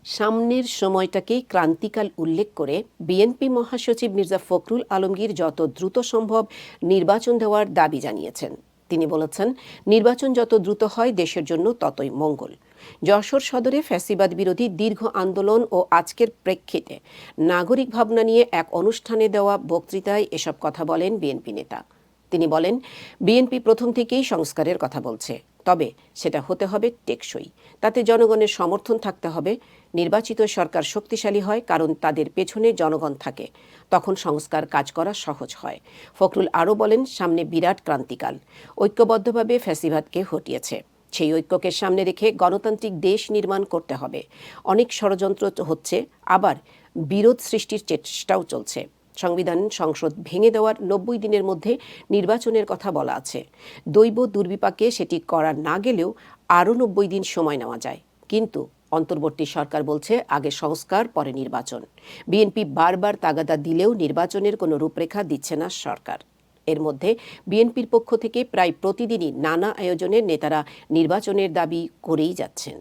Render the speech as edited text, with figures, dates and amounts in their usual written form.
সামনের সময়টাকে ক্রান্তিকাল উল্লেখ করে বিএনপি মহাসচিব মির্জা ফখরুল আলমগীর যত দ্রুত সম্ভব নির্বাচন দেওয়ার দাবি জানিয়েছেন। তিনি বলেছেন, নির্বাচন যত দ্রুত হয় দেশের জন্য ততই মঙ্গল। যশোর সদরে ফ্যাসিবাদ বিরোধী দীর্ঘ আন্দোলন ও আজকের প্রেক্ষিতে নাগরিক ভাবনা নিয়ে এক অনুষ্ঠানে দেওয়া বক্তৃতায় এসব কথা বলেন বিএনপি নেতা। তিনি বলেন, বিএনপি প্রথম থেকেই সংস্কারের কথা বলছে, তবে সেটা হতে হবে টেকসই। তাতে জনগণের সমর্থন থাকতে হবে। নির্বাচিত সরকার শক্তিশালী হয় কারণ তাদের পেছনে জনগণ থাকে, তখন সংস্কার কাজ করা সহজ হয়। ফখরুল আরও বলেন, সামনে বিরাট ক্রান্তিকাল, ঐক্যবদ্ধভাবে ফ্যাসিবাদকে হটিয়েছে। সেই ঐক্যকে সামনে রেখে গণতান্ত্রিক দেশ নির্মাণ করতে হবে। অনেক ষড়যন্ত্র হচ্ছে, আবার বিরোধ সৃষ্টির চেষ্টাও চলছে। সংবিধান সংসদ ভেঙে দেওয়ার 90 দিনের মধ্যে নির্বাচনের কথা বলা আছে। দৈব দুর্বিপাকে সেটি করা না গেলেও আরও 90 দিন সময় নেওয়া যায়। কিন্তু অন্তর্বর্তী সরকার বলছে আগে সংস্কার পরে নির্বাচন। বিএনপি বারবার তাগাদা দিলেও নির্বাচনের কোনো রূপরেখা দিচ্ছে না সরকার। এর মধ্যে বিএনপির পক্ষ থেকে প্রায় প্রতিদিনই নানা আয়োজনের নেতারা নির্বাচনের দাবি করেই যাচ্ছেন।